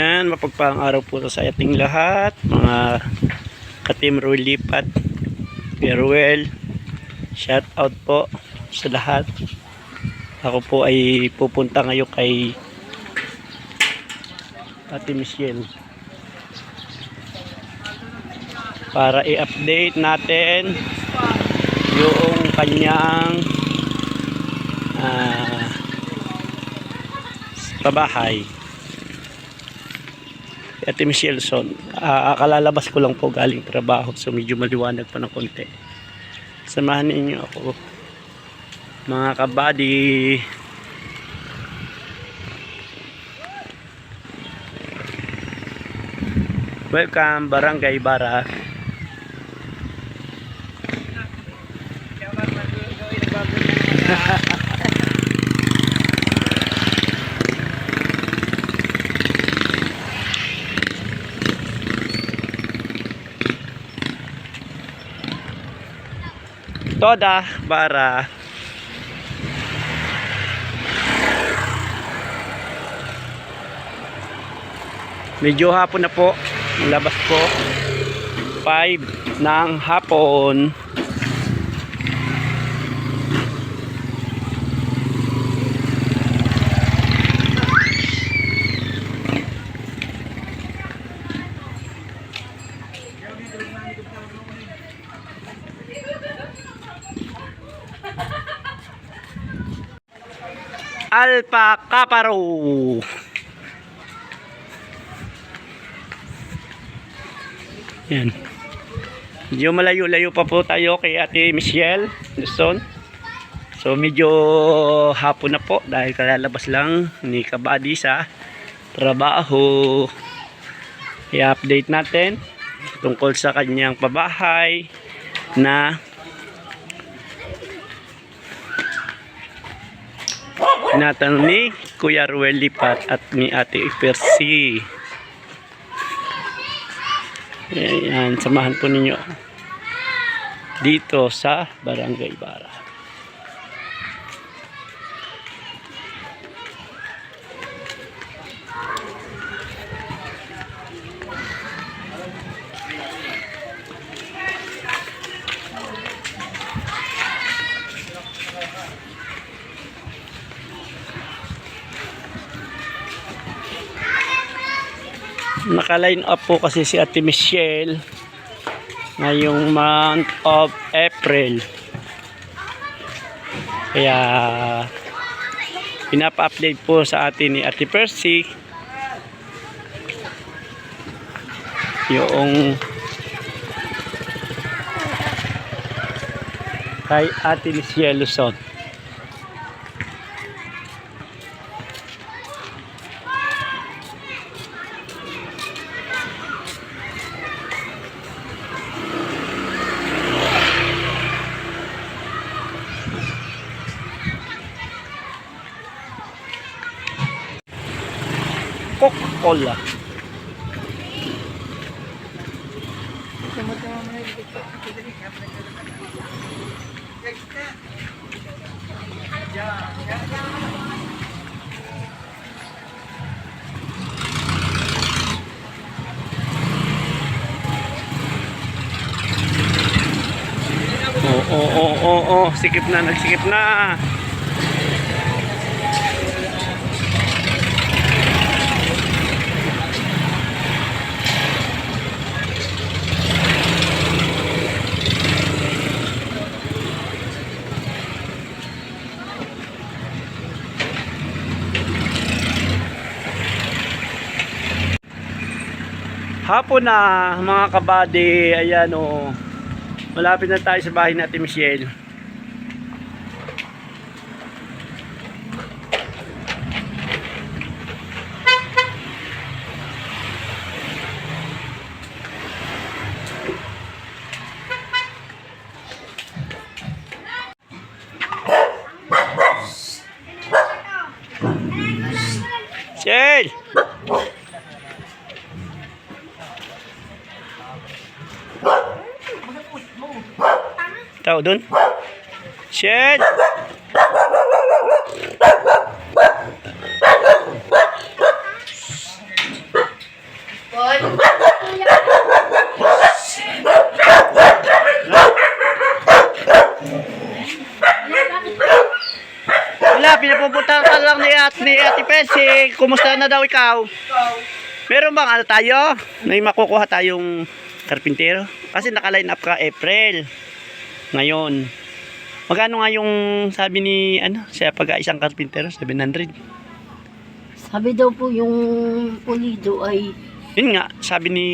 Yan, mapagpalang araw po sa ating lahat, mga ka-Team Ruel Lipat, Ruel, shout out po sa lahat. Ako po ay pupunta ngayon kay Ate Michelle para i-update natin yung kanyang pabahay. Ate Michelle Son, kalalabas ko lang po galing trabaho, so medyo maliwanag pa ng konti. Samahan ninyo ako mga kabady. Welcome Barangay Bara. Toda Bara. Medyo hapon na po. Labas po 5 ng hapon. Alpacaparo. Yan. Medyo malayo-layo pa po tayo kay Ate Michelle Luzon. So medyo hapon na po dahil kalalabas lang ni kabady sa trabaho. I-update natin tungkol sa kanyang pabahay na tinatanong ni Kuya Ruel Lipat at ni Ate Percy. Ayan, samahan po ninyo dito sa Barangay Bara. Naka-line up po kasi si Ate Michelle ngayong month of April. Kaya pinapa-update po sa atin ni Ate Percy yung kay Ate Michelle Luzon. Coca-Cola. Sikip na, nagsikip na. Hapon na mga kabady. Ayan o, malapit na tayo sa bahay natin Michelle. Michelle! Tao dun? Shed! Wala, pinapupunta ka lang ni Ate Percy. Kumusta na daw ikaw? Meron bang ano tayo? May makukuha tayong karpintero? Kasi naka-line up ka April. Ngayon. Magkano nga yung sabi ni sa pag-isang karpintero? 700. Sabi daw po yung pulido ay Yun nga, sabi ni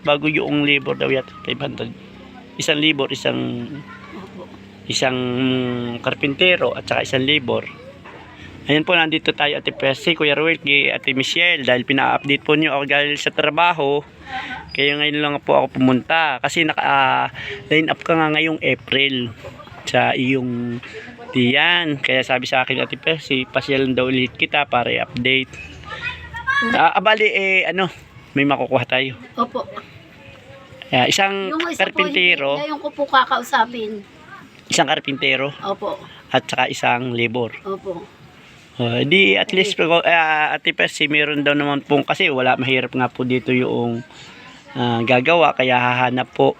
bago yung labor daw yata 500. Isang labor, isang karpintero at saka isang labor. Ayan po, nandito tayo Ate Percy, Kuya Ruel, kay Ate Michelle dahil pina-update po niyo ako dahil sa trabaho. Kaya ngayon lang po ako pumunta kasi naka-line up ka nga ngayong April sa iyong tiyan. Kaya sabi sa akin Ate Percy, pasyalan daw ulit kita para i-update. Bali may makukuha tayo. opo. Isang Yung isa karpintero, po, ngayon ko po kakausapin. isang karpintero Opo. at saka isang labor. Opo. Di at least Ate Percy, meron daw naman po kasi mahirap nga po dito yung gagawa kaya hahanap po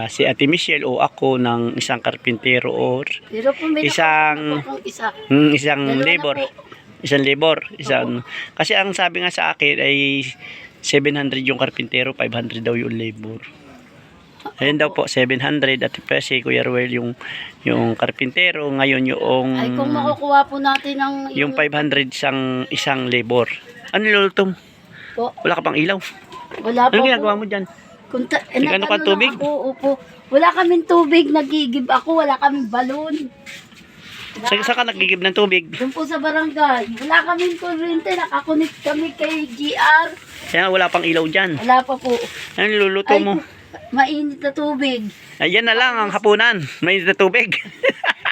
si Ate Michelle o ako ng isang karpintero or Pero po may isang nakuha po isa. isang Dalawa na labor. po. Isang labor, kasi ang sabi nga sa akin ay 700 yung karpintero, 500 daw yung labor. Ayun daw po, 700 at Percy, Kuya Ruel, yung karpintero, ngayon Ay kung makukuha po natin ng yung 500 isang labor. Ano niluluto mo? po. Wala ka pang ilaw? Wala Ano po. ginagawa mo dyan? Nag-ano ka, tubig? Ako, opo. Wala kaming tubig, nagigib ako, wala kaming balon. Saan ka nagigib ng tubig? Doon po sa barangay. Wala kaming kuryente, nakakunik kami kay GR. Kaya wala pang ilaw dyan. Wala pa po. Ano niluluto Ay, mo? mainit na tubig. Ayan na lang ang hapunan. Mainit na tubig.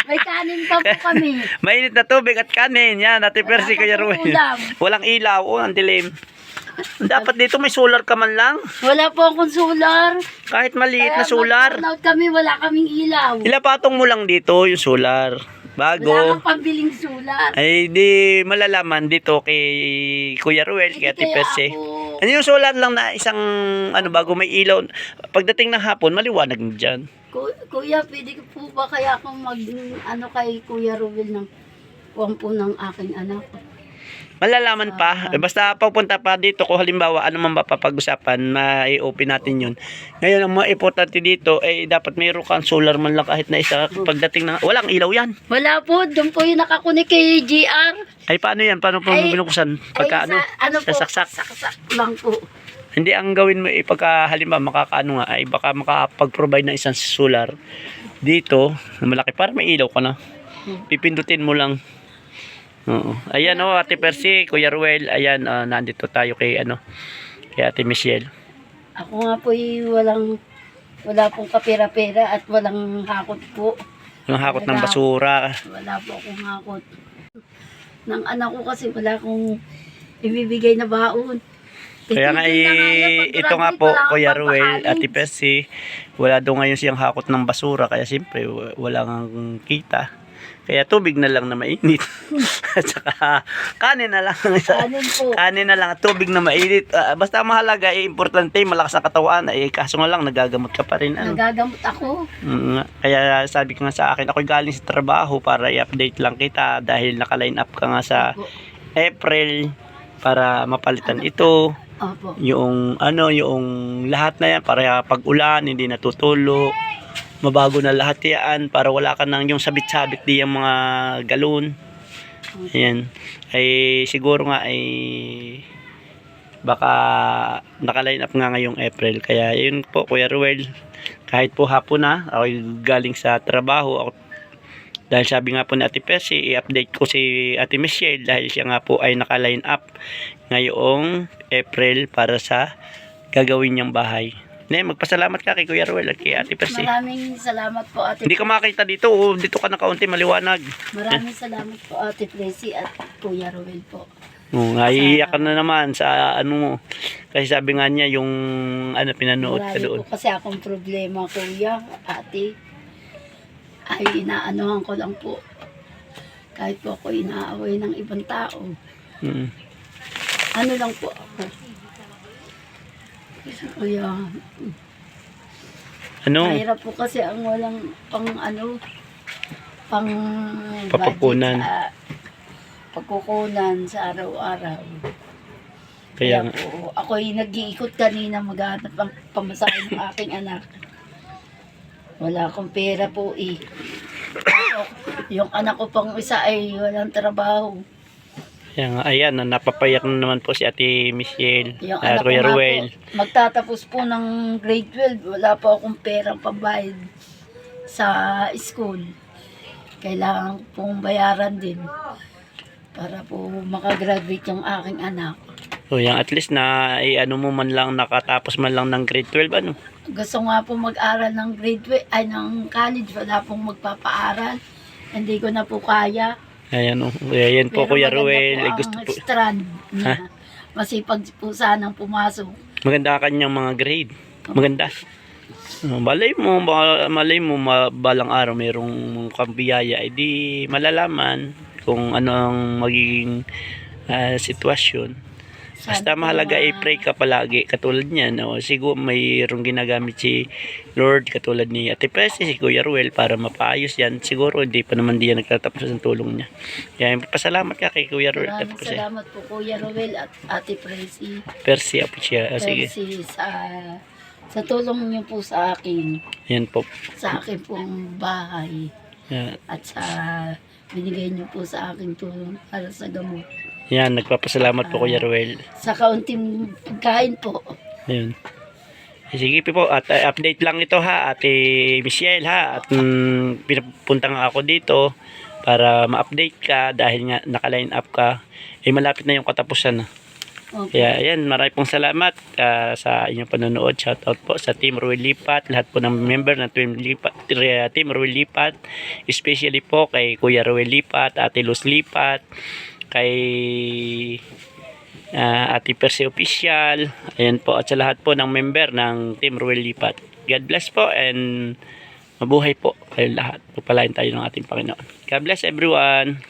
May kanin pa po kami. Mainit na tubig at kanin. Yan, Ate Percy, Wala pa Kuya pong Ruel. ulam. Walang ilaw. Ang dilim. Dapat dito may solar ka man lang. Wala po akong solar. Kahit maliit na Kaya solar. mag-burnout kami, wala kaming ilaw. Ilapatong mo lang dito yung solar. Wala Bago. kang pambiling solar. Ay di malalaman dito kay Kuya Ruel, kay Ate Kaya Percy. ako, Ano yung solar lang na isang bago may ilaw. Pagdating ng hapon, maliwanag na dyan. Kuya, pwede ko po ba kaya akong kay Kuya Ruel ng kuwang po ng aking anak? Malalaman pa. Basta papunta pa dito kung halimbawa ano man ba papag-usapan, mai-open natin yun. Ngayon ang mga importante dito ay dapat mayroon kang solar man lang kahit na isa. Pagdating ng walang ilaw yan. Wala po, doon po yung nakakunik kay GR. Ay paano yan? Paano po Ay, binuksan? Pagka sasaksak. Saksak lang po. Hindi, ang gawin mo pagka halimbawa makakaano nga ay baka makapag-provide ng isang solar dito na malaki para may ilaw ka na. Pipindutin mo lang. Oo. Ayan Ate Percy, Kuya Ruel, ayan nandito tayo kay kay Ate Michelle. Ako nga po wala pong kapera-pera at walang hakot po. Walang hakot ng basura. Wala po akong hakot. Ng anak ko kasi wala akong ibibigay na baon. Kaya nga ito nga po Kuya Ruel, Ate Percy, wala daw ngayon siyang hakot ng basura kaya siyempre walang kita. Kaya tubig na lang na mainit. At saka kanin na lang. Kanin po. Kanin na lang at tubig na mainit. Basta mahalaga, importante, malakas ang katawan. Kaso nga lang, nagagamot ka pa rin. Nagagamot ako. Kaya sabi ko nga sa akin, ako'y galing sa trabaho para i-update lang kita dahil naka-line up ka nga sa April para mapalitan ito. Opo. Yung lahat na yan para pag ulan, hindi natutulo. Mabago na lahat yan para wala ka nang yung sabit-sabit di yung mga galon. Ayan. Ay siguro nga ay baka naka-line up nga ngayong April. Kaya yun po Kuya Ruel. Kahit po hapon na ako galing sa trabaho ako, dahil sabi nga po ni Ate Percy, i-update ko si Ate Michelle dahil siya nga po ay naka-line up ngayong April para sa gagawin niyang bahay. Magpasalamat ka kay Kuya Ruel at kay Ate Percy. Maraming salamat po Ate. Hindi ka makakita dito. Dito ka na kaunti maliwanag. Maraming salamat po Ate Percy at Kuya Ruel po. Naiiyak ka na naman sa mo. Kasi sabi nga niya yung pinanood ka Marami doon. po kasi akong problema Kuya, Ate. Ay inaanohan ko lang po. Kahit po ako inaaway ng ibang tao. ano lang po ako. Kaya, Ano? mahirap po kasi ang walang pang Papakunan. budget sa pagkukunan sa araw-araw. Kaya Kaya nga. po, ako'y nag-iikot kanina maghanap ng pamasahe ng aking anak. Wala akong pera po eh. Yung anak ko pang isa ay walang trabaho. Kaya nga, ayan, napapayak na naman po si Ate Michelle. Yung anak ko Kuya nga Ruel. po, magtatapos po ng grade 12. Wala po akong perang pambayad sa school. Kailangan pong bayaran din para po makagraduate yung aking anak. So, yan, at least na, ano mo man lang, nakatapos man lang ng grade 12, ano? Gusto nga po mag-aral ng grade 12, ay ng college. Wala pong magpapaaral. Hindi ko na po kaya. Ayan, ayan po, Pero Kuya maganda Ruel. po ang Gusto po, strand niya. Masipag po sanang pumasok. maganda ka kanyang mga grade. Maganda. Malay mo, balang araw mayroong kambiyaya, edi malalaman kung ano ang magiging sitwasyon. Basta Sana po mahalaga i-pray ka palagi katulad niyan. No? Siguro mayroong ginagamit si Lord katulad ni Ate Presi, si Kuya Ruel para mapaayos yan. Siguro hindi pa naman diyan nagtatapos ng tulong niya. Kaya pasalamat ka kay Kuya Ruel. Ate Maraming Presi. salamat po Kuya Roel at Ate Presi. Percy po siya. Sige. Presi sa tulong niyo po sa akin. Yan po. Sa akin pong bahay. Yan. At sa binigay niyo po sa akin tulong para sa gamot. Yan, nagpapasalamat po Kuya Ruel. Sa kaunting pagkain po. Ayun. Sige po, at update lang ito ha, Ate Michelle ha. At pinapunta nga ako dito para ma-update ka dahil nga naka-line up ka. Eh malapit na yung katapusan na. Okay. Kaya ayan, maraming pong salamat sa inyong panonood. Shoutout po sa Team Ruel Lipat, lahat po ng member ng Team Ruel Lipat, especially po kay Kuya Ruel Lipat, Ate Luz Lipat, kay Ate Percy Official, ayan po, at sa lahat po ng member ng Team Ruel Lipat. God bless po and mabuhay po kayo lahat. Pagpalain tayo ng ating Panginoon. God bless everyone.